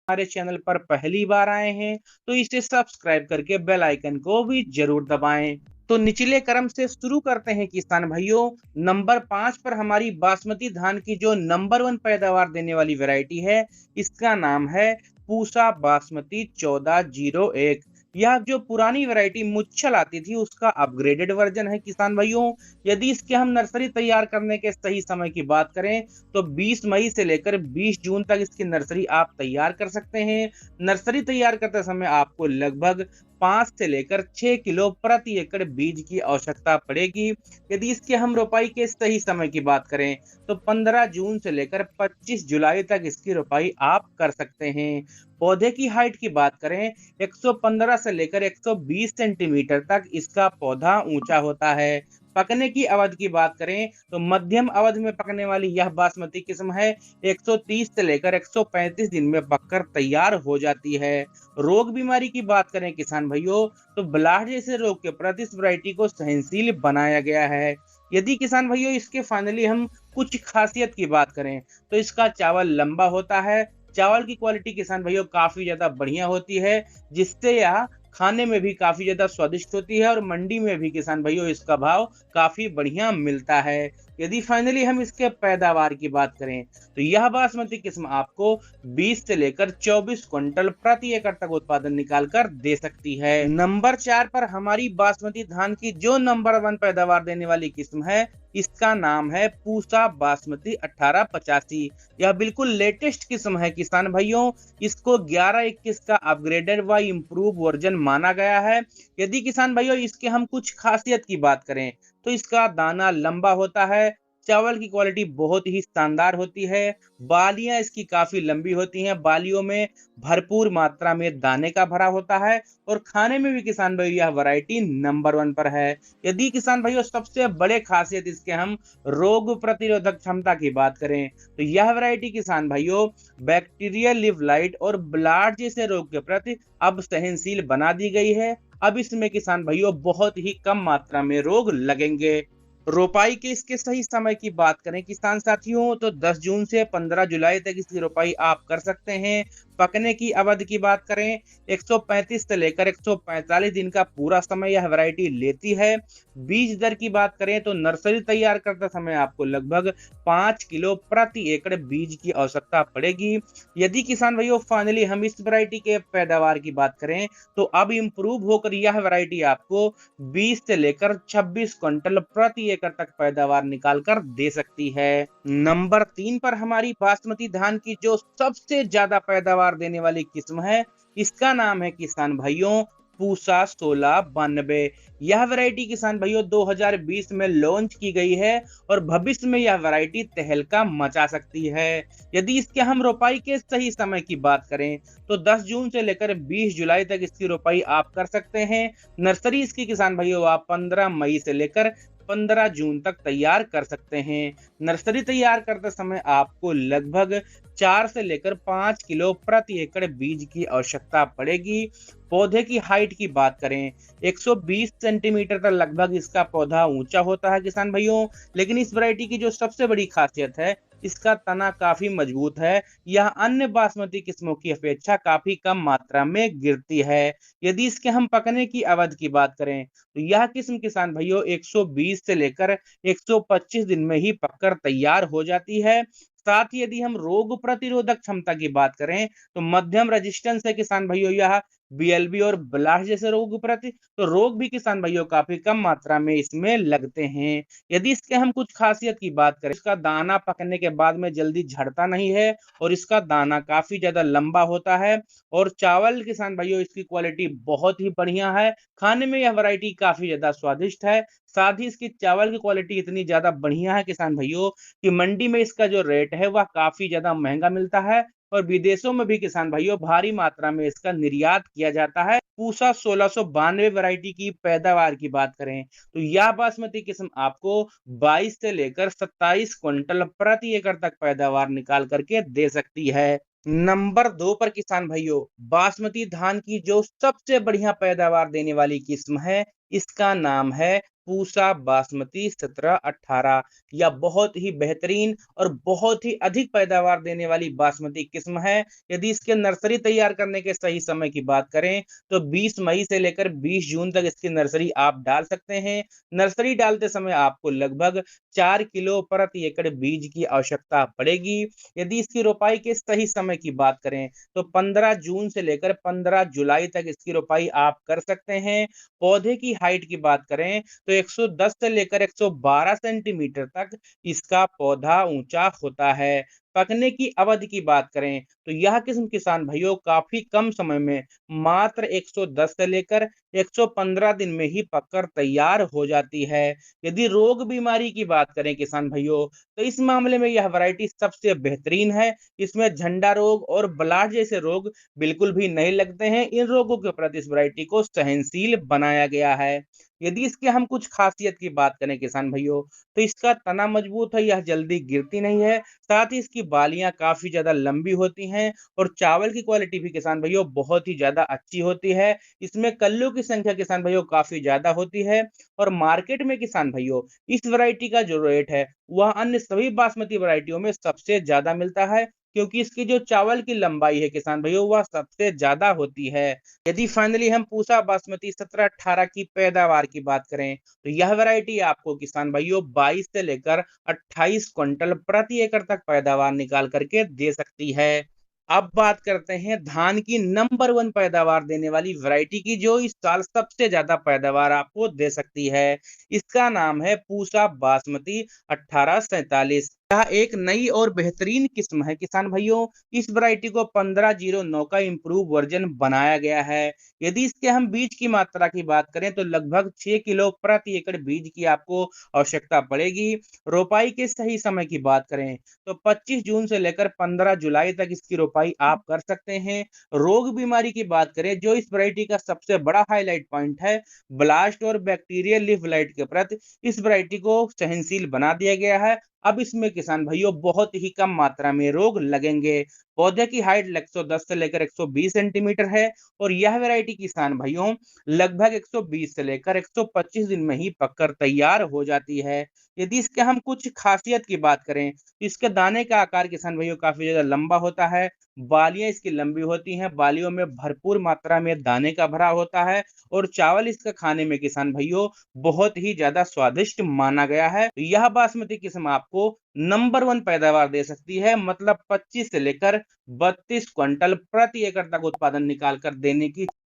हमारे चैनल पर पहली बार आए हैं तो इसे सब्सक्राइब करके बेल आइकन को भी जरूर दबाएं। तो निचले क्रम से शुरू करते हैं किसान भाइयों। नंबर 5 पर हमारी बासमती धान की जो नंबर 1 पैदावार देने वाली वैरायटी है, इसका नाम है पूसा बासमती 1401। यह जो पुरानी वैरायटी मुच्छल आती थी उसका अपग्रेडेड वर्जन है किसान भाइयों। यदि इसके हम नर्सरी तैयार करने के सही समय की बात करें तो 20 मई से लेकर 20 जून तक इसकी नर्सरी आप तैयार कर सकते हैं। नर्सरी तैयार करते समय आपको लगभग 5 से लेकर 6 किलो प्रति एकड़ बीज की आवश्यकता पड़ेगी। यदि इसके हम रोपाई के सही समय की बात करें तो 15 जून से लेकर 25 जुलाई तक इसकी रोपाई आप कर सकते हैं। पौधे की हाइट की बात करें 115 से लेकर 120 सेंटीमीटर तक इसका पौधा ऊंचा होता है। पकने की अवधि की बात करें तो मध्यम अवधि में पकने वाली यह बासमती किस्म है 130 से लेकर 135 दिन में पककर तैयार हो जाती है। रोग बीमारी की बात करें किसान भाइयों तो ब्लास्ट जैसे रोग के प्रति इस वैरायटी को सहनशील बनाया गया है। यदि किसान भाइयों इसके फाइनली हम कुछ खासियत की बात करें तो इसका चावल लंबा होता है। चावल की क्वालिटी किसान भाइयों काफी ज्यादा बढ़िया होती है, जिससे यह खाने में भी काफी ज्यादा स्वादिष्ट होती है और मंडी में भी किसान भाइयों इसका भाव काफी बढ़िया मिलता है। यदि फाइनली हम इसके पैदावार की बात करें तो यह बासमती किस्म आपको 20 से लेकर 24 क्विंटल प्रति एकड़ तक उत्पादन निकाल कर दे सकती है। नंबर 4 पर हमारी बासमती धान की जो नंबर 1 पैदावार देने वाली किस्म है, इसका नाम है पूसा बासमती 1885। यह बिल्कुल लेटेस्ट किस्म है किसान भाइयों। इसको 1121 का अपग्रेडेड व इम्प्रूव वर्जन माना गया है। यदि किसान भाइयों इसके हम कुछ खासियत की बात करें तो इसका दाना लंबा होता है। चावल की क्वालिटी बहुत ही शानदार होती है। बालियां इसकी काफी लंबी होती हैं। बालियों में भरपूर मात्रा में दाने का भरा होता है और खाने में भी किसान भाइयों यह वैरायटी नंबर 1 पर है। यदि किसान भाइयों सबसे बड़े खासियत इसके हम रोग प्रतिरोधक क्षमता की बात करें तो यह वैरायटी किसान भाइयों बैक्टीरियल लिव लाइट और ब्लाट जैसे रोग के प्रति अब सहनशील बना दी गई है। अब इसमें किसान भाइयों बहुत ही कम मात्रा में रोग लगेंगे। रोपाई के इसके सही समय की बात करें किसान साथियों तो 10 जून से 15 जुलाई तक इसकी रोपाई आप कर सकते हैं। पकने की अवधि की बात करें 135 से लेकर 145 दिन का पूरा समय यह वैरायटी लेती है। बीज दर की बात करें तो नर्सरी तैयार करते समय आपको लगभग 5 किलो प्रति एकड़ बीज की आवश्यकता पड़ेगी। यदि किसान भाइयों फाइनली हम इस वैरायटी के पैदावार की बात करें तो अब इम्प्रूव होकर यह वैरायटी आपको 20 से लेकर 26 क्विंटल प्रति एकड़ तक पैदावार निकाल कर दे सकती है। नंबर 3 पर हमारी बासमती धान की जो सबसे ज्यादा पैदावार देने वाली किस्म है, इसका नाम है किसान भाइयों पूसा 1692। यह वैरायटी किसान भाइयों 2020 में लॉन्च की गई है और भविष्य में यह वैरायटी तहलका मचा सकती है। यदि इसके हम रोपाई के सही समय की बात करें तो 10 जून से लेकर 20 जुलाई तक इसकी रोपाई आप कर सकते हैं। नर्सरी इसकी किसान भाइयों आप 15 मई से लेकर 15 जून तक तैयार कर सकते हैं। नर्सरी तैयार करते समय आपको लगभग 4 से लेकर 5 किलो प्रति एकड़ बीज की आवश्यकता पड़ेगी। पौधे की हाइट की बात करें 120 सेंटीमीटर तक लगभग इसका पौधा ऊंचा होता है किसान भाइयों। लेकिन इस वैरायटी की जो सबसे बड़ी खासियत है, इसका तना काफी मजबूत है। यह अन्य बासमती किस्मों की अपेक्षा काफी कम मात्रा में गिरती है। यदि इसके हम पकने की अवधि की बात करें तो यह किस्म किसान भाइयों 120 से लेकर 125 दिन में ही पककर तैयार हो जाती है। साथ ही यदि हम रोग प्रतिरोधक क्षमता की बात करें तो मध्यम रेजिस्टेंस है किसान भाइयों यह बीएलबी और ब्लास्ट जैसे रोग प्रति, तो रोग भी किसान भाइयों काफी कम मात्रा में इसमें लगते हैं। यदि इसके हम कुछ खासियत की बात करें, इसका दाना पकने के बाद में जल्दी झड़ता नहीं है और इसका दाना काफी ज्यादा लंबा होता है। और चावल किसान भाइयों इसकी क्वालिटी बहुत ही बढ़िया है। खाने में यह वैरायटी काफी ज्यादा स्वादिष्ट है। साथ ही इसकी चावल की क्वालिटी इतनी ज्यादा बढ़िया है किसान भाइयों कि मंडी में इसका जो रेट है वह काफी ज्यादा महंगा मिलता है और विदेशों में भी किसान भाइयों भारी मात्रा में इसका निर्यात किया जाता है। पूसा 1692 वैरायटी की पैदावार की बात करें तो यह बासमती किस्म आपको 22 से लेकर 27 क्विंटल प्रति एकड़ तक पैदावार निकाल करके दे सकती है। नंबर 2 पर किसान भाइयों बासमती धान की जो सबसे बढ़िया पैदावार देने वाली किस्म है, इसका नाम है पूसा बासमती 17-18। यह बहुत ही बेहतरीन और बहुत ही अधिक पैदावार देने वाली बासमती किस्म है। यदि इसके नर्सरी तैयार करने के सही समय की बात करें तो 20 मई से लेकर 20 जून तक इसकी नर्सरी आप डाल सकते हैं। नर्सरी डालते समय आपको लगभग 4 किलो प्रति एकड़ बीज की आवश्यकता पड़ेगी। यदि इसकी रोपाई के सही समय की बात करें तो 15 जून से लेकर 15 जुलाई तक इसकी रोपाई आप कर सकते हैं। पौधे की हाइट की बात करें तो 110 से लेकर 112 सेंटीमीटर तक इसका पौधा ऊंचा होता है। पकने की अवधि की बात करें तो यह किस्म किसान भाइयों काफी कम समय में मात्र 110 से लेकर 115 दिन में ही पककर तैयार हो जाती है। यदि रोग बीमारी की बात करें किसान भाइयों तो इस मामले में यह वैरायटी सबसे बेहतरीन है। इसमें झंडा रोग और ब्लास्ट जैसे रोग बिल्कुल भी नहीं लगते हैं। इन रोगों के प्रति इस वैरायटी को सहनशील बनाया गया है। यदि इसके हम कुछ खासियत की बात करें किसान भाइयों तो इसका तना मजबूत है, यह जल्दी गिरती नहीं है। साथ ही इसकी बालियां काफी ज्यादा लंबी होती हैं और चावल की क्वालिटी भी किसान भाइयों बहुत ही ज्यादा अच्छी होती है। इसमें कल्लों की संख्या किसान भाइयों काफी ज्यादा होती है और मार्केट में किसान भाइयों इस वैरायटी का जो रेट है वह अन्य सभी बासमती वैरायटियों में सबसे ज्यादा मिलता है, क्योंकि इसकी जो चावल की लंबाई है किसान भाइयों वह सबसे ज्यादा होती है। यदि फाइनली हम पूसा बासमती 17-18 की पैदावार की बात करें तो यह वैरायटी आपको किसान भाइयों 22 से लेकर 28 क्विंटल प्रति एकड़ तक पैदावार निकाल करके दे सकती है। अब बात करते हैं धान की नंबर 1 पैदावार देने वाली वैरायटी की, जो इस साल सबसे ज्यादा पैदावार आपको दे सकती है। इसका नाम है पूसा बासमती 1847। यह एक नई और बेहतरीन किस्म है किसान भाइयों। इस वैरायटी को 1509 का इंप्रूव वर्जन बनाया गया है। यदि इसके हम बीज की मात्रा की बात करें तो लगभग 6 किलो प्रति एकड़ बीज की आपको आवश्यकता पड़ेगी। रोपाई के सही समय की बात करें तो 25 जून से लेकर 15 जुलाई तक इसकी रोपाई आप कर सकते हैं। रोग बीमारी की बात करें, जो इस वैरायटी का सबसे बड़ा हाईलाइट पॉइंट है, ब्लास्ट और बैक्टीरियल लीफ ब्लाइट के प्रति इस वैरायटी को सहनशील बना दिया गया है। अब इसमें किसान भाइयों बहुत ही कम मात्रा में रोग लगेंगे। पौधे की हाइट 110 से लेकर 120 सेंटीमीटर है और यह वैरायटी किसान भाइयों लगभग 120 से लेकर 125 दिन में ही पककर तैयार हो जाती है। यदि इसके हम कुछ खासियत की बात करें तो इसके दाने का आकार किसान भाइयों काफी ज्यादा लंबा होता है। बालियां इसकी लंबी होती हैं, बालियों में भरपूर मात्रा में दाने का भरा होता है और चावल इसका खाने में किसान भाइयों बहुत ही ज्यादा स्वादिष्ट माना गया है। यह बासमती किस्म आपको नंबर 1 पैदावार दे सकती है, मतलब 25 से लेकर 32 क्विंटल प्रति एकड़ तक उत्पादन निकाल कर देने की